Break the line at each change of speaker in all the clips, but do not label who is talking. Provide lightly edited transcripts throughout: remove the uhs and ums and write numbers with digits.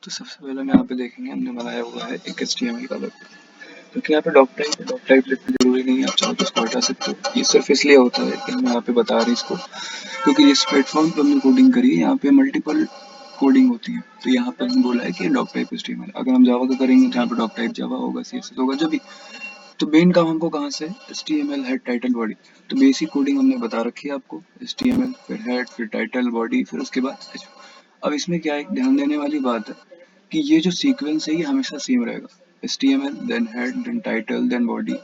तो सबसे पहले हम यहाँ पे देखेंगे, हमने बनाया हुआ है एक HTML का वेब, क्योंकि यहाँ पे डॉक टाइप लिखना जरूरी नहीं है, आप चाहो तो इसको हटा सकते हो। ये सिर्फ इसलिए होता है कि हम यहाँ पे बता रहे हैं इसको, क्योंकि जिस प्लेटफॉर्म पे हमने कोडिंग करी है यहाँ पे मल्टीपल कोडिंग होती है, तो यहाँ पे हम बोला है कि डॉक टाइप HTML। अगर हम जावा का करेंगे तो यहाँ पे डॉक टाइप जावा होगा, CSS होगा, जब भी। तो मेन काम हमको कहाँ से, HTML हेड टाइटल बॉडी। तो बेसिक कोडिंग हमने बता रखी है आपको, HTML फिर हेड फिर टाइटल बॉडी फिर उसके बाद H। अब इसमें क्या है, ध्यान देने वाली बात है कि ये जो सीक्वेंस है ये हमेशा सेम रहेगा, HTML then head then title then body,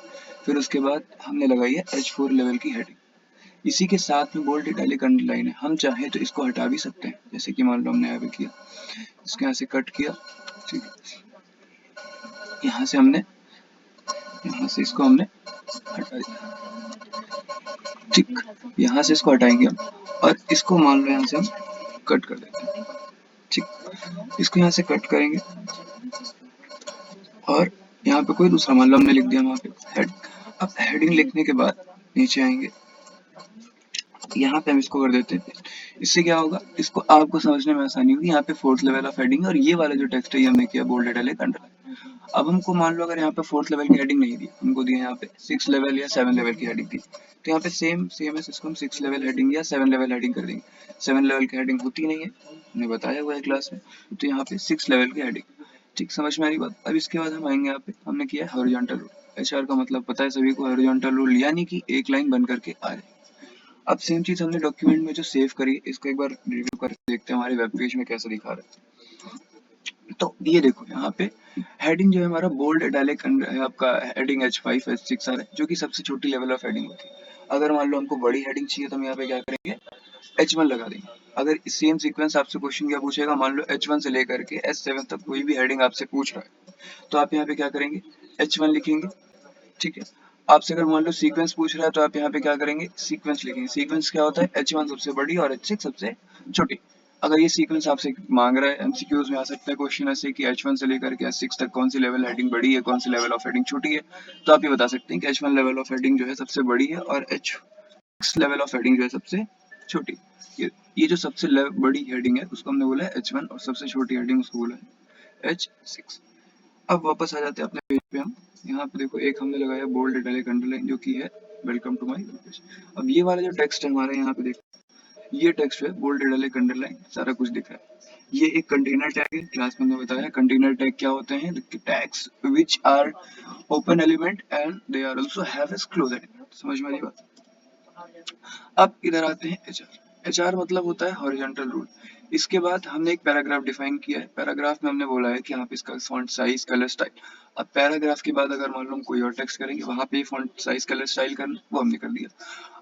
फिर उसके बाद हमने लगाई है H4 लेवल की हेडिंग। इसी के साथ में बोल्ड इटैलिक अंडरलाइन है, हम चाहे तो इसको हटा भी सकते हैं, जैसे कि मान लो हमने यहाँ पे किया, इसको यहाँ से कट किया, ठीक है, यहाँ से इसको हमने हटा दिया, ठीक, यहाँ से इसको हटाएंगे हम, और इसको मान लो यहाँ से हम कट कर देते हैं, ठीक, इसको यहाँ से कट करेंगे और यहाँ पे कोई दूसरा मान लो हमने लिख दिया वहाँ पे हेड। अब हेडिंग लिखने के बाद नीचे आएंगे, यहाँ पे हम इसको कर देते हैं, इससे क्या होगा, इसको आपको समझने में आसानी होगी। यहाँ पे फोर्थ लेवल ऑफ हेडिंग, और ये वाला जो टेक्स्ट है ये हमने किया बोल्ड इटैलिक अंडरलाइन। अब हमको मान लो अगर यहाँ पे फोर्थ लेवल की हेडिंग नहीं दी, हमको दिया यहाँ पे 6 लेवल या 7 लेवल की हेडिंग दी, तो यहाँ पे सेम CMS इसको हम 6 लेवल हेडिंग या 7 लेवल हेडिंग कर देंगे। 7 लेवल की हेडिंग होती नहीं है, हमने बताया हुआ है क्लास में, तो यहाँ पे 6 लेवल की हेडिंग, ठीक, समझ में आ रही बात। अब इसके बाद हम आएंगे यहाँ पे, हमने किया है हॉरिजॉन्टल रूल। HR का मतलब पता है सभी को, हॉरिजॉन्टल रूल यानी कि एक लाइन बन करके आ जाए। अब सेम चीज हमने डॉक्यूमेंट में जो सेव करी, इसको एक बार रिव्यू करके देखते हैं हमारे वेब पेज में कैसे दिखा रहा है। तो ये देखो यहाँ पे हेडिंग जो है हमारा बोल्ड इटैलिक है, आपका हेडिंग H5 H6 आ रहा है, जो कि सबसे छोटी लेवल ऑफ हेडिंग होती है। अगर मान लो हमको बड़ी हेडिंग चाहिए तो हम यहाँ पे क्या करेंगे, H1 लगा देंगे। अगर सेम सीक्वेंस आपसे क्वेश्चन क्या पूछेगा, मान लो H1 से लेकर के H7 तक कोई भी हेडिंग आपसे पूछ रहा है, तो आप यहाँ पे क्या करेंगे, H1 लिखेंगे, ठीक है। आपसे अगर मान लो सीक्वेंस पूछ रहा है तो आप यहाँ पे क्या करेंगे, सीक्वेंस लिखेंगे। सीक्वेंस क्या होता है, H1 सबसे बड़ी और H6 सबसे छोटी। अगर ये सीक्वेंस आपसे मांग रहा है, MCQs में आ सकता है क्वेश्चन ऐसे कि H1 से लेकर के H6 तक कौन सी लेवल हेडिंग बड़ी है, कौन सी लेवल ऑफ हेडिंग छोटी है, तो आप ये बता सकते हैं कि H1 लेवल ऑफ हेडिंग जो है सबसे बड़ी है और H6 लेवल ऑफ हेडिंग जो है सबसे छोटी। ये जो सबसे बड़ी हेडिंग है उसको हमने बोला है H1 और सबसे छोटी हेडिंग उसको बोला है H6। अब वापस आ जाते हैं अपने पेज पे हम, यहाँ पे देखो एक हमने लगाया बोल्ड इटैलिक अंडरलाइन जो कि है वेलकम टू माय पेज। अब ये वाला जो टेक्स्ट है हमारे यहाँ पे देखो, ये टेक्स्ट है बोल्ड इटैलिक अंडरलाइन, सारा कुछ दिख रहा है। ये एक कंटेनर टैग है, क्लास में हमने बताया कंटेनर टैग क्या होते हैं, tags which are open element and they are also have a close element. समझ में आ रही बात। अब इधर आते हैं HR मतलब होता है हॉरिजॉन्टल रूल। इसके बाद हमने एक पैराग्राफ डिफाइन किया है, पैराग्राफ में हमने बोला है कि आप इसका फॉन्ट साइज कलर स्टाइल। अब पैराग्राफ के बाद अगर मान लो हम कोई और टेक्स्ट करेंगे वहां पे फॉन्ट साइज कलर स्टाइल करना, वो हमने कर दिया।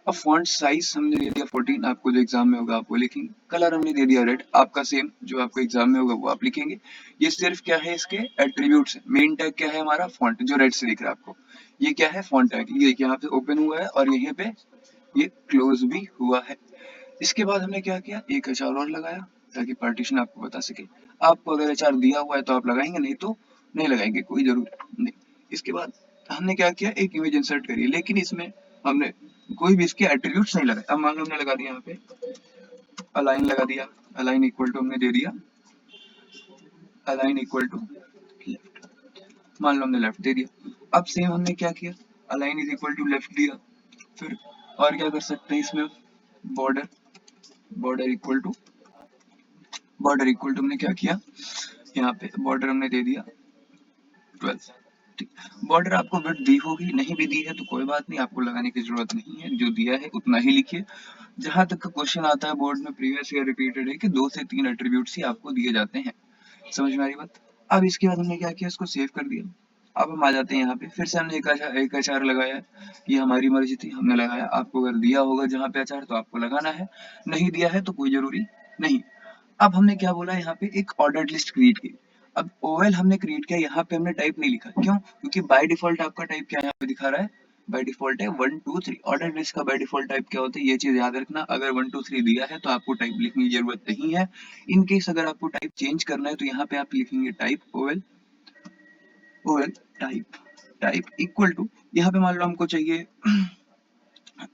अब फॉन्ट साइज हमने दे दिया 14, आपको जो एग्जाम में होगा आप वो लिखेंगे। कलर हमने दे दिया रेड, आपका सेम जो आपको एग्जाम में होगा वो आप लिखेंगे। ये सिर्फ क्या है, इसके एट्रीब्यूट्स है। मेन टैग क्या है हमारा, फॉन्ट, जो रेड से दिख रहा है आपको, ये क्या है, फॉन्ट टैग। ये यहाँ पे ओपन हुआ है और यहीं पे ये क्लोज भी हुआ है। इसके बाद हमने क्या किया, एक HR और लगाया ताकि पार्टीशन आपको बता सके। आपको अगर HR दिया हुआ है तो आप लगाएंगे, नहीं तो नहीं लगाएंगे, कोई जरूरत नहीं। इसके बाद हमने क्या किया, एक इमेज इंसर्ट करी, लेकिन इसमें हमने कोई भी इसके एट्रीब्यूट्स नहीं लगाए। अब मान लो हमने लगा दिया यहाँ पे अलाइन लगा दिया, अलाइन इक्वल टू हमने दे दिया अलाइन इक्वल टू लेफ्ट, मान लो हमने लेफ्ट दे दिया। अब सेम हमने क्या किया, align is equal to left दिया। फिर और क्या कर सकते हैं इसमें, बॉर्डर, बॉर्डर इक्वल टू हमने क्या किया, यहाँ पे बॉर्डर हमने दे दिया 12। ठीक, बॉर्डर आपको विड्थ दी होगी, नहीं भी दी है तो कोई बात नहीं, आपको लगाने की जरूरत नहीं है, जो दिया है उतना ही लिखिए। जहां तक का क्वेश्चन आता है बोर्ड में प्रीवियस ईयर रिपीटेड है कि 2 से 3 एट्रीब्यूट्स ही आपको दिए जाते हैं। समझ में आ रही बात। अब इसके बाद हमने क्या किया, इसको सेव कर दिया। अब हम आ जाते हैं यहाँ पे, फिर से हमने एक HR लगाया है, ये हमारी मर्जी थी, हमने लगाया। आपको अगर दिया होगा जहाँ पे HR तो आपको लगाना है, नहीं दिया है तो कोई जरूरी नहीं। अब हमने क्या बोला, यहाँ पे एक ऑर्डर्ड लिस्ट क्रिएट की। अब OL हमने क्रिएट किया, यहाँ पे हमने टाइप नहीं लिखा, क्यों, क्योंकि बाय डिफॉल्ट आपका टाइप क्या यहाँ पे दिखा रहा है, बाय डिफॉल्ट है 1 2 3। ऑर्डर्ड लिस्ट का बाय डिफॉल्ट टाइप क्या होता है, ये चीज याद रखना। अगर 1 2 3 दिया है तो आपको टाइप लिखने की जरूरत नहीं है। इन केस अगर आपको टाइप चेंज करना है तो यहाँ पे आप लिखेंगे type OL type equal to, यहाँ पे मान लो हमको चाहिए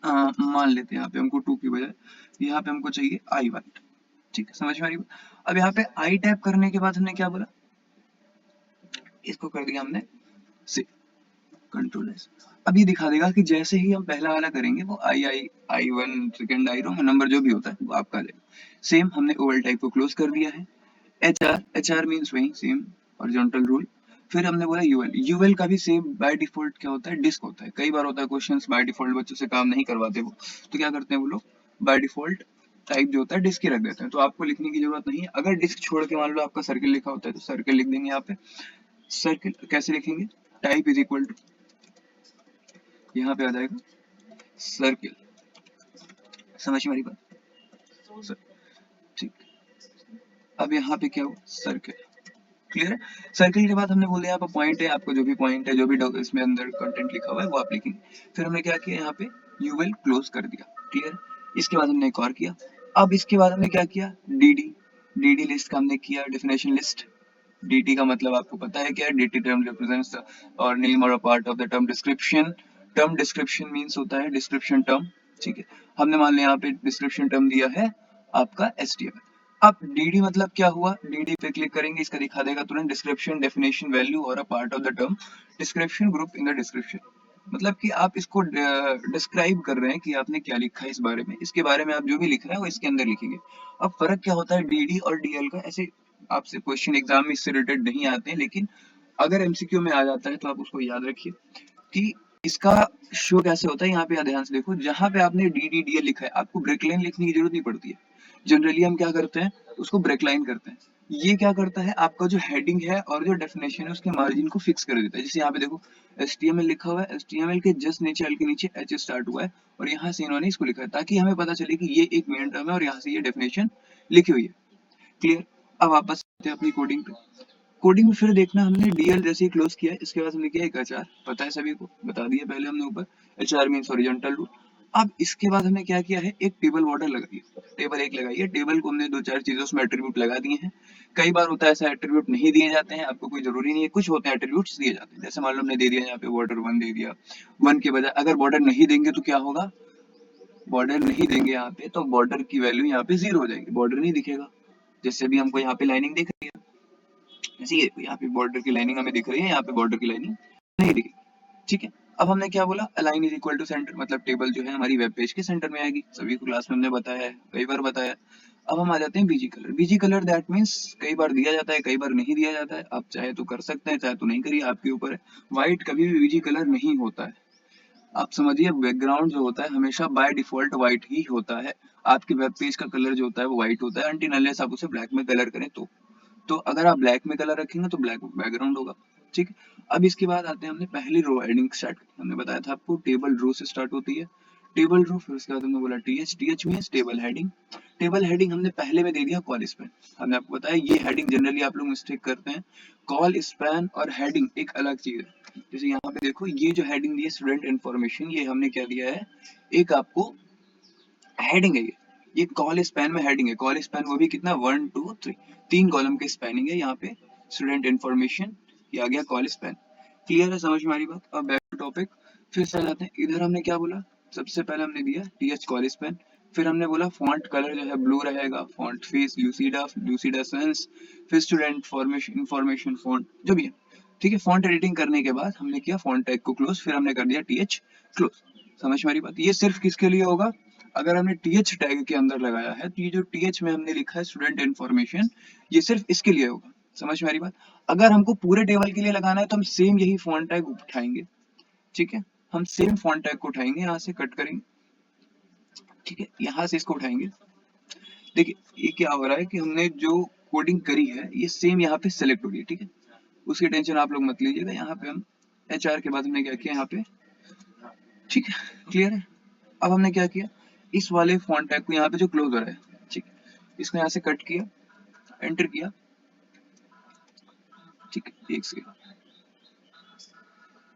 मान लेते हैं यहाँ पे हमको 2 की बजाय यहाँ पे हमको चाहिए I1, ठीक है, समझ में आ रही बात। अब यहाँ पे आई टैप करने के बाद हमने क्या बोला, इसको कर दिया हमने से कंट्रोल एस। अब ये दिखा देगा कि जैसे ही हम पहला वाला करेंगे वो i one second i row number जो भी होता है वो आपका लेगा। सेम हमने ओवल टाइप को क्लोज कर दिया है। एच आर मीन्स वही सेम हॉरिजॉन्टल रूल। फिर हमने बोला यूएल, यूएल का भी सेम बाय डिफॉल्ट क्या होता है, डिस्क होता है। कई बार होता है क्वेश्चंस बाय डिफॉल्ट बच्चों से काम नहीं करवाते वो, तो क्या करते हैं वो लोग बाय डिफॉल्ट टाइप जो होता है डिस्क ही रख देते हैं, तो आपको लिखने की जरूरत नहीं है। अगर डिस्क छोड़ के मान लो आपका सर्किल लिखा होता है तो सर्किल लिख देंगे यहाँ पे। सर्किल कैसे लिखेंगे, टाइप इज इक्वल टू, यहाँ पे आ जाएगा सर्किल। समझ में आ रही बात, ठीक। अब यहाँ पे क्या हो, सर्किल, क्लियर है। सर्किल के बाद हमने बोल दिया यहाँ पे पॉइंट है, आपको जो भी पॉइंट है जो भी इसमें अंदर कंटेंट लिखा हुआ है वो आप लिखेंगे। फिर हमने क्या किया, यहाँ पे यूएल क्लोज कर दिया, क्लियर। इसके बाद हमने एक और किया। अब इसके बाद हमने क्या किया, डीडी, डीडी लिस्ट का हमने किया डेफिनेशन लिस्ट। dt का मतलब आपको पता है क्या है, dt term represents the or name or a part of the term description। term description means होता है description term, ठीक है। हमने मान लिया यहाँ पे description term दिया है आपका html। अब dd मतलब क्या हुआ, dd पे क्लिक करेंगे, इसका दिखा देगा तुरंत description definition value और a part of the term description group in the description। मतलब कि आप इसको डिस्क्राइब कर रहे हैं कि आपने क्या लिखा है इस बारे में, इसके बारे में आप जो भी लिख रहे हैं वो इसके अंदर लिखेंगे। अब फर्क क्या होता है dd और dl का, ऐसे आपसे क्वेश्चन एग्जाम में इससे रिलेटेड नहीं आते हैं, लेकिन अगर एमसीक्यू में आ जाता है तो आप उसको याद रखिए कि इसका शो कैसे होता है। यहाँ पे ध्यान से देखो, जहां पे आपने DDDL लिखा है आपको ब्रेक लाइन लिखने की जरूरत नहीं पड़ती है। जनरली हम क्या करते हैं, उसको ब्रेक लाइन करते हैं। ये क्या करता है, आपका जो हेडिंग है और जो डेफिनेशन है उसके मार्जिन को फिक्स कर देता है। जैसे यहाँ पे देखो HTML लिखा हुआ है, HTML के जस्ट नीचे एल के नीचे H स्टार्ट हुआ है और यहाँ से इन्होंने इसको लिखा है ताकि हमें पता चले कि ये एक मेन टर्म है और यहाँ से ये डेफिनेशन लिखी हुई है, क्लियर। अब वापस आते हैं अपनी कोडिंग पे। कोडिंग में फिर देखना, हमने डीएल जैसे ही क्लोज किया, इसके बाद हमने किया एक एचआर, पता है सभी को, बता दिया पहले हमने ऊपर, एचआर मींस हॉरिजॉन्टल रूल। अब इसके बाद हमने क्या किया है, एक टेबल बॉर्डर लगाई है, टेबल एक लगाई है। टेबल को हमने दो चार चीजों में एट्रीब्यूट लगा दिए हैं। कई बार होता है ऐसा एट्रीब्यूट नहीं दिए जाते हैं, आपको कोई जरूरी नहीं है, कुछ होते हैं एट्रीब्यूट्स दिए जाते हैं। जैसे मान लो हमने दे दिया यहाँ पे बॉर्डर 1 दे दिया, 1 के बजाय अगर बॉर्डर नहीं देंगे तो क्या होगा, बॉर्डर नहीं देंगे यहाँ पे तो बॉर्डर की वैल्यू यहाँ पे 0 हो जाएगी, बॉर्डर नहीं दिखेगा। जैसे अभी हमको यहाँ पे लाइनिंग दिख रही है, जैसे यहाँ पे बॉर्डर की लाइनिंग हमें दिख रही है, यहाँ पे बॉर्डर की लाइनिंग नहीं दिखेगी, ठीक है। अब हमने क्या बोला, align is equal to centre, मतलब टेबल जो है हमारी वेब पेज के सेंटर में आएगी, सभी को क्लास में हमने बताया है, कई बार बताया। अब हम आ जाते हैं BG colour. BG colour that means कई बार दिया जाता है, कई बार नहीं दिया जाता है, आप चाहे तो कर सकते हैं, चाहे तो नहीं करिए, आपके ऊपर है। व्हाइट कभी भी बीजी कलर नहीं होता है, आप समझिए बैकग्राउंड जो होता है हमेशा बाय डिफॉल्ट व्हाइट ही होता है। आपके वेब पेज का कलर जो होता है वो व्हाइट होता है, अनटिल अनलेस आप उसे ब्लैक में कलर करें तो अगर आप ब्लैक में कलर रखेंगे तो ब्लैक बैकग्राउंड होगा, ठीक है। अब इसके बाद आते हैं, हमने पहली रो हेडिंग स्टार्ट की, हमने बताया था आपको टेबल रो से स्टार्ट होती है, टेबल रो। फिर उसके बाद हमने बोला TH, TH means table heading. Table heading हमने पहले में दे दिया कॉल स्पैन। हमने आपको बताया ये हेडिंग जनरली आप लोग मिस्टेक करते हैं, कॉल स्पैन और हेडिंग एक अलग चीज है। जैसे यहाँ पे देखो ये जो हेडिंग दी है स्टूडेंट इन्फॉर्मेशन, ये हमने क्या दिया है, एक आपको हेडिंग है ये कॉल स्पैन में हेडिंग है। कॉल स्पैन वो भी कितना, 1 2 3, 3 कॉलम के स्पैनिंग है। यहाँ पे स्टूडेंट इन्फॉर्मेशन, ये आ गया कॉल स्पैन, क्लियर है, समझ में आ रही बात। अब बैक टू टॉपिक फिर से आ जाते हैं। इधर हमने क्या बोला, सबसे पहले हमने दिया टीएच कॉल स्पैन, फिर हमने बोला फॉन्ट कलर जो है ब्लू रहेगा, फॉन्ट फेस ल्यूसिडा, ल्यूसिडा सेंस, फिर स्टूडेंट इन्फॉर्मेशन फॉन्ट जो भी है, ठीक है। फॉन्ट एडिटिंग करने के बाद हमने किया फॉन्ट टैग को क्लोज, फिर हमने कर दिया टीएच क्लोज। समझ में आ रही बात। ये सिर्फ किसके लिए होगा, अगर हमने टीएच टैग के अंदर लगाया है तो ये जो टीएच में हमने लिखा है स्टूडेंट इन्फॉर्मेशन, ये सिर्फ इसके लिए होगा। समझ में आ रही बात। अगर हमको पूरे टेबल के लिए लगाना है तो हम सेम यही फॉन्ट टैग उठाएंगे, ठीक है। हम सेम फॉन्ट टैग को उठाएंगे, यहाँ से कट करेंगे, ठीक है, यहाँ से इसको उठाएंगे। देखिए ये क्या हो रहा है कि हमने जो कोडिंग करी है ये सेम यहाँ पे सेलेक्ट होगी, ठीक है, उसकी टेंशन आप लोग मत लीजिएगा। यहाँ पे हम एचआर के बाद हमने क्या किया यहाँ पे, ठीक है, क्लियर है। अब हमने क्या किया, इस वाले फॉन्ट टैग को यहाँ पे जो क्लोज हो रहा है, ठीक है, इसको यहाँ से कट किया, एंटर किया, ठीक है, एक सेकंड,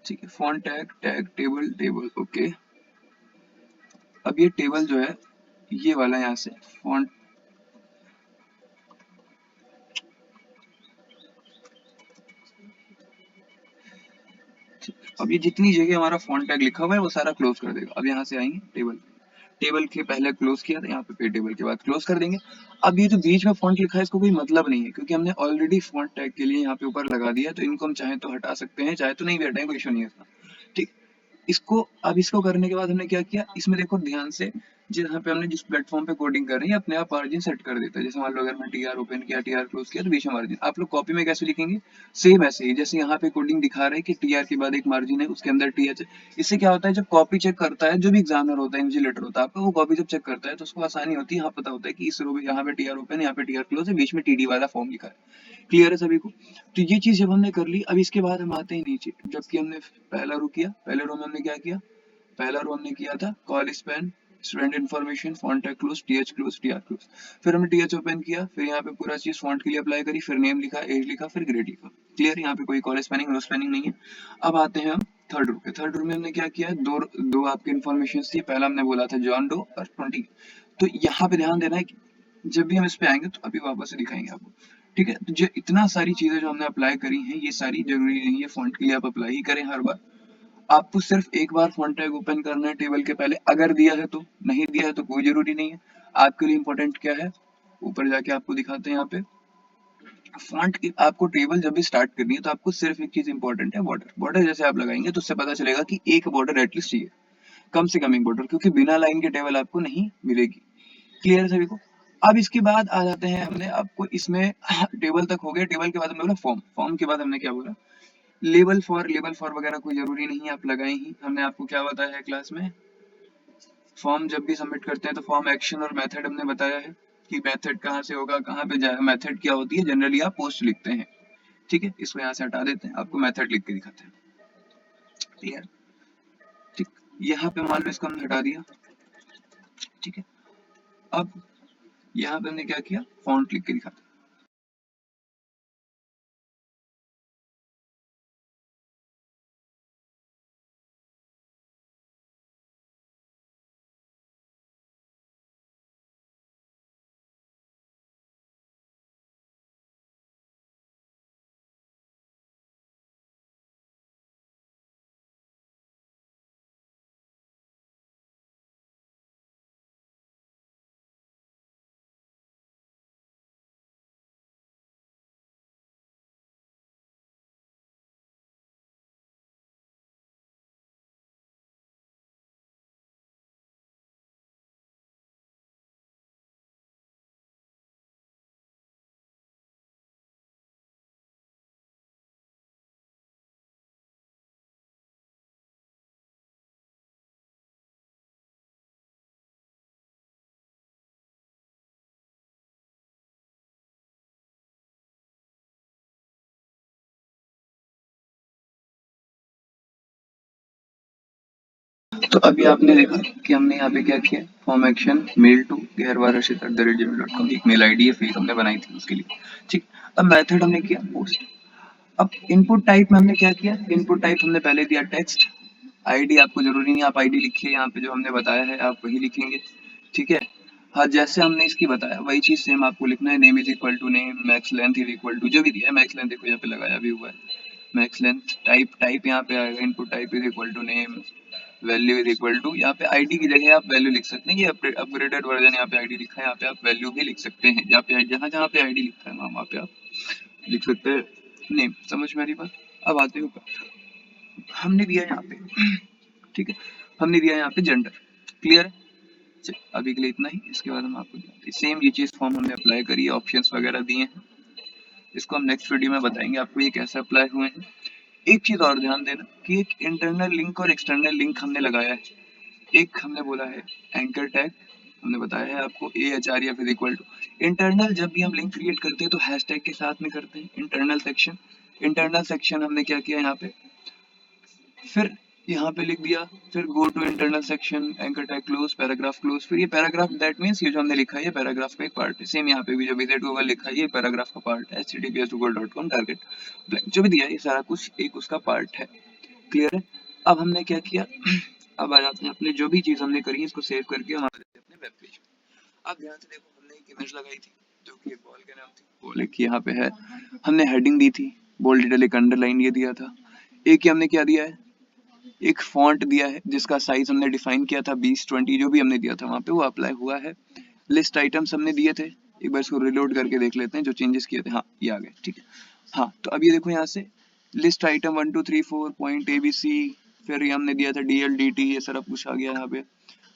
ठीक है, font tag tag table table, okay. अब ये टेबल जो है ये वाला यहाँ से फॉन्ट, अब ये जितनी जगह हमारा फॉन्ट टैग लिखा हुआ है वो सारा क्लोज कर देगा। अब यहाँ से आएंगे टेबल, टेबल के पहले क्लोज किया था, यहाँ पे पे टेबल के बाद क्लोज कर देंगे। अब ये जो बीच में फॉन्ट लिखा है इसको कोई मतलब नहीं है, क्योंकि हमने ऑलरेडी फॉन्ट टैग के लिए यहाँ पे ऊपर लगा दिया है, तो इनको हम चाहे तो हटा सकते हैं, चाहे तो नहीं भी हटाएं, कोई इशू नहीं है इसका। ठीक, इसको अब इसको करने के बाद हमने क्या किया, इसमें देखो ध्यान से, जहाँ पे हमने जिस प्लेटफॉर्म पे कोडिंग कर रही है अपने आप मार्जिन सेट कर देता है। जैसे मान लो अगर मैं टीआर ओपन किया, टीआर क्लोज किया, तो बीच में मार्जिन। आप लोग कॉपी में कैसे लिखेंगे, सेम ऐसे ही, जैसे यहाँ पे कोडिंग दिखा रहा है कि टीआर के बाद एक मार्जिन है, उसके अंदर टीएच है। इससे क्या होता है, जब कॉपी चेक करता है, जो भी एग्जामिनर होता है, इन्विजिलेटर होता है आपका, वो कॉपी जब चेक करता है तो उसको आसानी होती है, यहाँ पता होता है कि इस रो में यहाँ पे टीआर ओपन, यहाँ पे टीआर क्लोज है, बीच में टीडी वाला फॉर्म लिखा है। क्लियर है सभी को। तो ये चीज जब हमने कर ली, अब इसके बाद हम आते हैं नीचे, जबकि हमने पहला रो किया, पहले रो में हमने क्या किया, पहला रो हमने किया था col span, student information, font tag close, TH close, TR close. फिर हमने टीएच ओपन किया, फिर यहाँ पे पूरा चीज फॉन्ट के लिए अप्लाई करी, फिर नेम लिखा, एज लिखा, फिर ग्रेड लिखा। क्लियर, यहाँ पे कोई कॉल स्पैनिंग, रो स्पैनिंग नहीं है। अब आते हैं हम थर्ड रो पे। थर्ड रो में हमने क्या किया है, दो दो आपके इन्फॉर्मेशन थी। पहला हमने बोला था जॉन डो और 20। तो यहाँ पे ध्यान देना है कि जब भी हम इस पे आएंगे तो अभी वापस से दिखाएंगे आपको। ठीक है, तो जो इतना सारी चीजें जो हमने अप्लाई करी हैं, ये सारी जरूरी नहीं है फॉन्ट के लिए आप अप्लाई ही करें हर बार। आपको सिर्फ एक बार फॉन्ट टैग ओपन करना है टेबल के पहले, अगर दिया है तो, नहीं दिया है तो कोई जरूरी नहीं है। आपके लिए इंपॉर्टेंट क्या है, ऊपर जाके आपको दिखाते हैं यहाँ पे फॉन्ट की। आपको टेबल जब भी स्टार्ट करनी है तो आपको सिर्फ एक चीज इंपॉर्टेंट है, बॉर्डर। बॉर्डर जैसे आप लगाएंगे तो उससे पता चलेगा कि एक बॉर्डर एटलीस्ट चाहिए, कम से कम एक बॉर्डर, क्योंकि बिना लाइन के टेबल आपको नहीं मिलेगी। क्लियर है सभी को। अब इसके बाद आ जाते हैं, हमने आपको इसमें टेबल तक हो गया। टेबल के बाद हमने बोला फॉर्म, फॉर्म के बाद हमने क्या बोला, लेबल फॉर वगैरह कोई जरूरी नहीं है, आप लगाए ही। हमने आपको क्या बताया है क्लास में, फॉर्म जब भी सबमिट करते हैं तो फॉर्म एक्शन और मेथड हमने बताया है कि मेथड कहाँ से होगा, कहाँ पे जाएगा। मेथड क्या होती है, जनरली आप पोस्ट लिखते हैं। ठीक है, इसको यहाँ से हटा देते हैं, आपको मेथड लिख के दिखाते हैं। क्लियर, ठीक, यहाँ पे मान लो इसको हमने हटा दिया। ठीक है, अब यहाँ पे हमने क्या किया, फॉन्ट लिख के दिखाते हैं। तो अभी आपने देखा कि हमने यहाँ पे क्या किया, form action mail to gmail.com, एक मेल आईडी है, फेक हमने बनाई थी उसके लिए। ठीक, अब मेथड हमने किया पोस्ट। अब इनपुट टाइप में हमने क्या किया, इनपुट टाइप हमने पहले दिया टेक्स्ट। आईडी आपको जरूरी नहीं, आप आईडी लिखिए, यहाँ पे जो हमने बताया है आप वही लिखेंगे। ठीक है, हाँ जैसे हमने इसकी बताया वही चीज सेम आपको लिखना है। Name is equal to name, max length is equal to, जो भी दिया है मैक्स लेंथ देखो यहाँ पे लगाया भी हुआ है, मैक्स लेंथ। टाइप यहाँ पे आएगा, input type is equal to name, value is equal to, यहाँ पे आईडी की जगह आप वैल्यू लिख सकते हैं। ये अपग्रेडेड वर्जन, यहाँ पे आईडी लिखा है, यहाँ पे आप वैल्यू भी लिख सकते हैं। यहाँ पे जहाँ जहाँ पे आईडी लिखा है वहाँ पे आप लिख सकते हैं नेम। समझ में आ रही बात। अब आते हैं ऊपर, हमने दिया यहाँ पे ठीक है, हमने दिया यहाँ पे जेंडर। क्लियर है, अभी के लिए इतना ही। इसके बाद हम आपको सेम ये चीज फॉर्म हमने अप्लाई करी है, ऑप्शंस वगैरह दिए हैं, इसको हम नेक्स्ट वीडियो में बताएंगे आपको ये कैसे अप्लाई हुए हैं। एक चीज और ध्यान देना कि एक इंटरनल लिंक और एक्सटर्नल लिंक हमने लगाया है। एक हमने बोला है एंकर टैग, हमने बताया है आपको ए एच आर या फिर इक्वल टू। इंटरनल जब भी हम लिंक क्रिएट करते हैं तो हैशटैग के साथ में करते हैं, इंटरनल सेक्शन। इंटरनल सेक्शन हमने क्या किया यहाँ पे, फिर यहाँ पे लिख दिया, फिर go to internal section, anchor tag close, paragraph close. फिर ये पैराग्राफ, दैट मींस ये जो हमने लिखा है ये पैराग्राफ का एक पार्ट है। सेम यहाँ पे भी जो विजिट गूगल लिखा है ये पैराग्राफ का पार्ट है, https://google.com टारगेट ब्लैंक, जो भी दिया है ये सारा कुछ एक उसका पार्ट है। क्लियर है। अब हमने क्या किया, अब आ जाते हैं अपने जो भी चीज हमने करी है इसको सेव करके हम आ जाते हैं अपने वेब पेज पे। अब ध्यान से देखो, हमने एक इमेज लगाई थी जो कि एक बॉल के नाम थी, बॉल एक यहाँ पे है। हमने हेडिंग दी थी, बोल्ड इटैलिक अंडरलाइन ये दिया था। एक ही हमने क्या दिया है, एक फॉन्ट दिया है जिसका साइज हमने डिफाइन किया था 20-20 जो भी हमने दिया था वहां पे वो अप्लाई हुआ है। लिस्ट आइटम्स हमने दिए थे, एक बार इसको रिलोड करके देख लेते हैं जो चेंजेस किए थे। हाँ ये आ गए, ठीक है। हाँ तो अब ये देखो यहाँ से लिस्ट आइटम 1 2 3 4 पॉइंट ABC, फिर ये हमने दिया था DL DT, ये सारा कुछ आ गया यहाँ पे।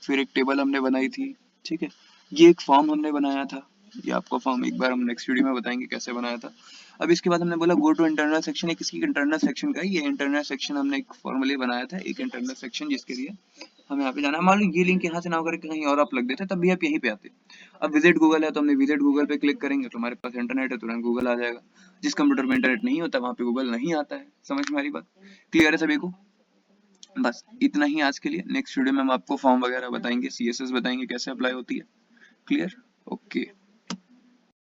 फिर एक टेबल हमने बनाई थी, ठीक है। ये एक फॉर्म हमने बनाया था, ये आपको फॉर्म एक बार हम नेक्स्ट वीडियो में बताएंगे कैसे बनाया था। अब इसके बाद हमने बोला गो टू इंटरनल सेक्शन, एक इसकी इंटरनल सेक्शन का ये इंटरनल सेक्शन हमने एक फॉर्मली बनाया था, एक इंटरनल सेक्शन जिसके लिए हमें यहाँ पे जाना है। मान लो ये लिंक यहाँ से ना करके कहीं और आप लग देते तब भी आप यहीं पे आते। अब विजिट गूगल है तो हमने विजिट गूगल पे क्लिक करेंगे तो हमारे पास इंटरनेट है, तुरंत गूगल आ जाएगा। जिस कंप्यूटर में इंटरनेट नहीं होता वहाँ पे गूगल नहीं आता है। समझ में हमारी बात क्लियर है सभी को? बस इतना ही आज के लिए। नेक्स्ट वीडियो में हम आपको फॉर्म वगैरह बताएंगे, CSS बताएंगे कैसे अप्लाई होती है। क्लियर? ओके।